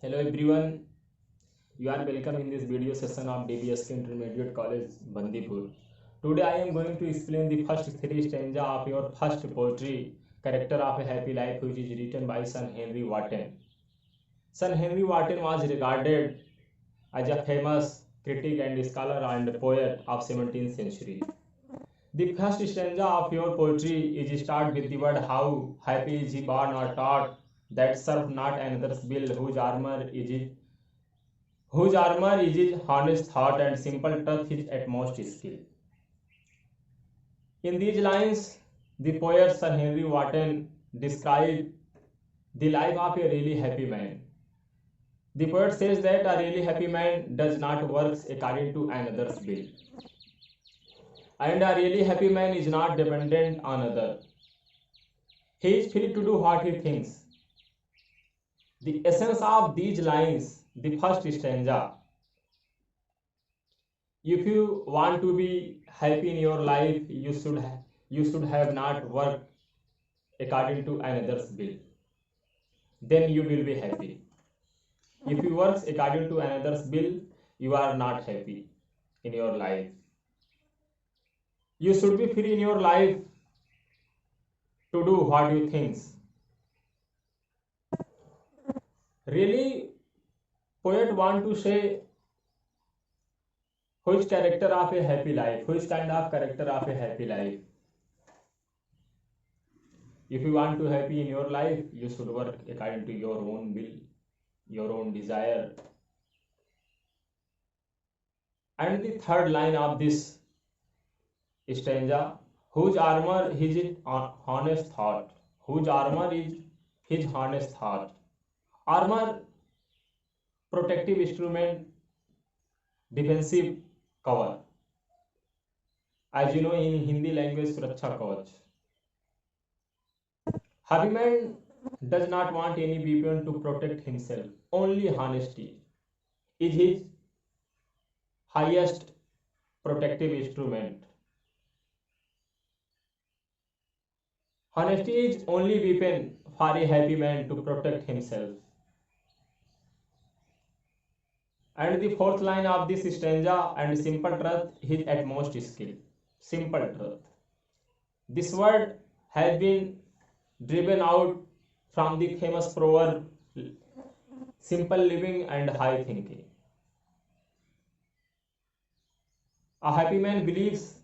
Hello everyone, you are welcome in this video session of DBSK Intermediate College, Bandipur. Today I am going to explain the first three stanza of your first poetry, Character of a Happy Life, which is written by Sir Henry Wotton. Sir Henry Wotton was regarded as a famous critic and scholar and poet of 17th century. The first stanza of your poetry is start with the word how, happy is he born or taught, that serve not another's bill, whose armor is his honest thought and simple truth his utmost skill. In these lines, the poet Sir Henry Wotton described the life of a really happy man. The poet says that a really happy man does not work according to another's will. And a really happy man is not dependent on other. He is free to do what he thinks. The essence of these lines, the first stanza, if you want to be happy in your life, you should have not worked according to another's will. Then you will be happy. If you work according to another's will, you are not happy in your life. You should be free in your life to do what you think. Really, poet want to say which character of a happy life, which kind of character of a happy life. If you want to happy in your life, you should work according to your own will, your own desire. And the third line of this stanza, whose armor is his honest thought, whose armor is his honest thought. Armor, protective instrument, defensive cover. As you know, in Hindi language, Suraksha Kavach. Happy man does not want any weapon to protect himself. Only honesty is his highest protective instrument. Honesty is only weapon for a happy man to protect himself. And the fourth line of this stanza, and simple truth his utmost skill. Simple truth. This word has been driven out from the famous proverb simple living and high thinking. A happy man believes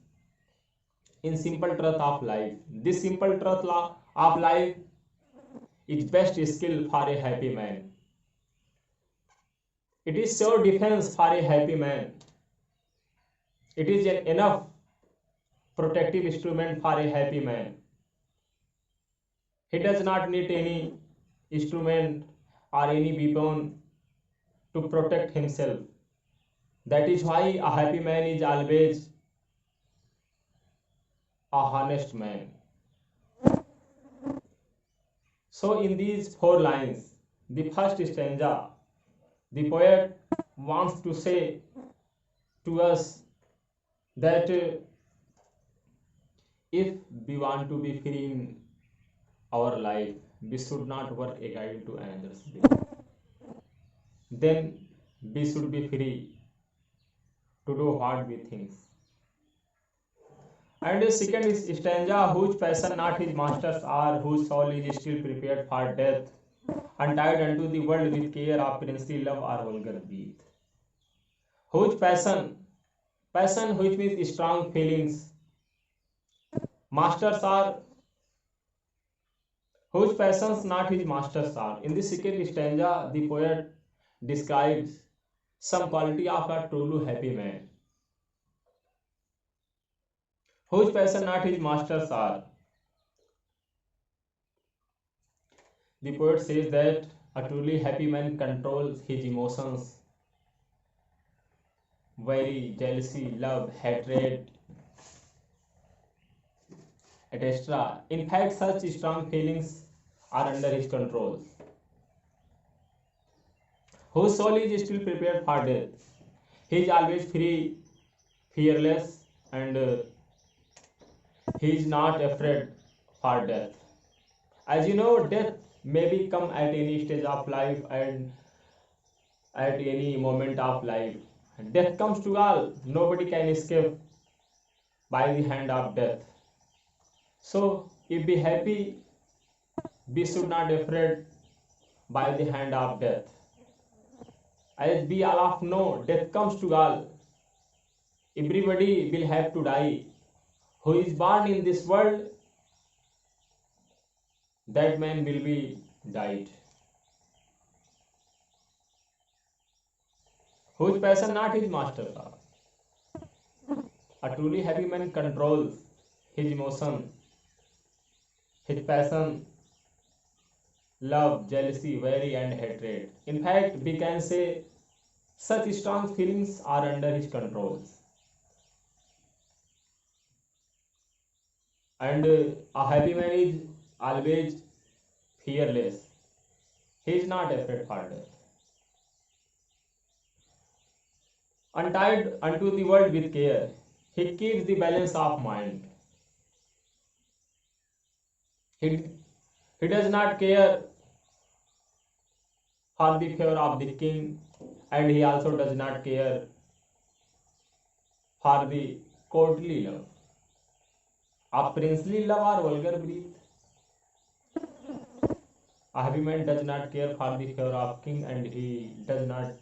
in simple truth of life. This simple truth of life is best skill for a happy man. It is so defense for a happy man. It is enough protective instrument for a happy man. He does not need any instrument or any weapon to protect himself. That is why a happy man is always a honest man. So in these four lines, the first stanza, the poet wants to say to us that if we want to be free in our life, we should not work according to another's will. Then we should be free to do what we think. And the second is stanza, whose passion not his masters are, whose soul is still prepared for death, and tied unto the world with care of princely love or vulgar breath. Whose passion which means strong feelings, masters are, whose passions not his masters are. In the second stanza, the poet describes some quality of a truly happy man, whose passion not his masters are. The poet says that a truly happy man controls his emotions, worry, jealousy, love, hatred, etc. In fact, such strong feelings are under his control. Whose soul is still prepared for death. He is always free, fearless, and he is not afraid for death. As you know, death may be come at any stage of life, and at any moment of life. Death comes to all. Nobody can escape by the hand of death. So, if be happy, we should not afraid by the hand of death. As we all of know, death comes to all. Everybody will have to die. Who is born in this world, that man will be died. Whose passion not his master. A truly happy man controls his emotion, his passion, love, jealousy, worry, and hatred. In fact, we can say such strong feelings are under his control. And a happy man is always fearless. He is not afraid for death. Untied unto the world with care, he keeps the balance of mind. He, he does not care for the favor of the king, and he also does not care for the courtly love. A princely love or vulgar breed. A happy man does not care for the favor of king, and he does not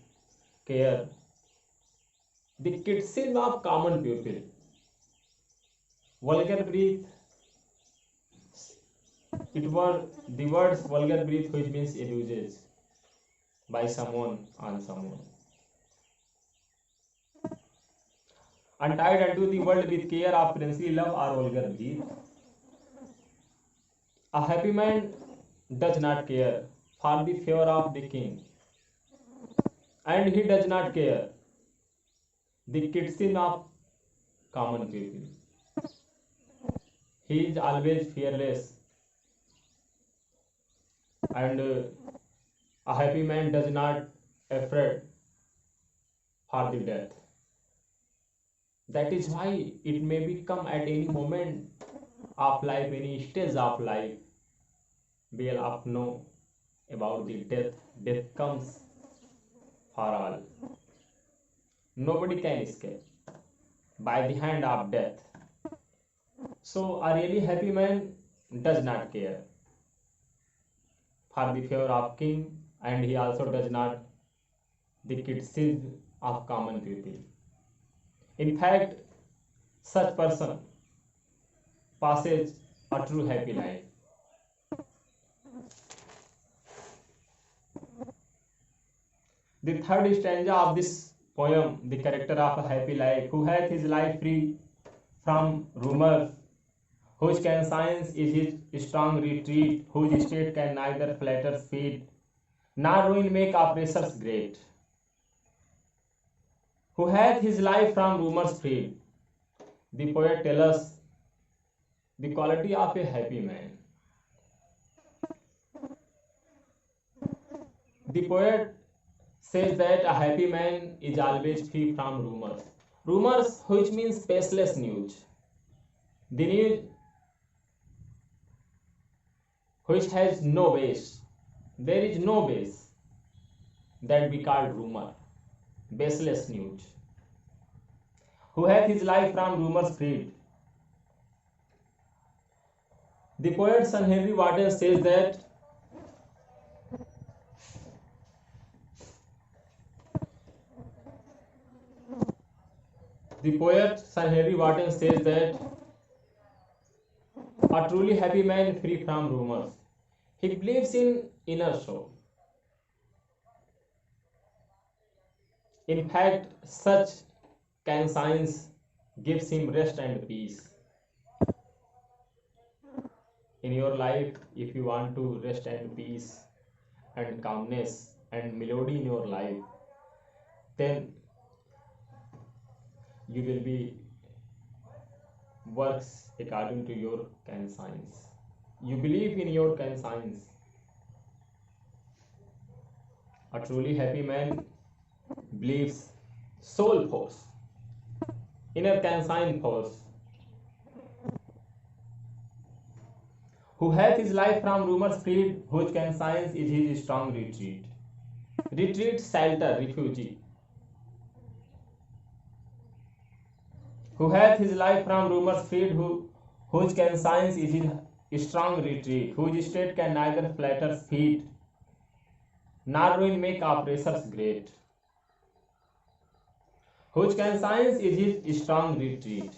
care the criticism of common people. Vulgar breed, it was the words vulgar breed, which means abuses by someone on someone. Untied unto the world with care of princely love or vulgar breed. A happy man does not care for the favor of the king, and he does not care the criticism of common people. He is always fearless, and a happy man does not afraid for the death. That is why it may become at any moment of life, any stage of life. We all know about the death. Death comes for all. Nobody can escape by the hand of death. So a really happy man does not care for the favor of king, and he also does not the criticism of common people. In fact, such person passes a true happy life. The third stanza of this poem, the character of a happy life, who hath his life free from rumors, whose conscience is his strong retreat, whose state can neither flatter feed, nor ruin make oppressors great. Who hath his life from rumors freed. The poet tells us the quality of a happy man. The poet says that a happy man is always free from rumors. Rumors, which means baseless news. The news which has no base. There is no base that we call rumor. Baseless news. Who hath his life from rumors freed. The poet Sir Henry Wotton says that a truly happy man free from rumors. He believes in inner soul. In fact, such conscience gives him rest and peace. In your life, if you want to rest and peace and calmness and melody in your life, then you will be works according to your conscience. You believe in your conscience. A truly happy man believes soul force, inner conscience force. Who hath his life from rumors freed, whose conscience is his strong retreat. retreat, shelter, refugee. Who hath his life from rumors freed, whose conscience is his strong retreat, whose state can neither flatter feet, nor ruin make oppressors great, whose conscience is his strong retreat.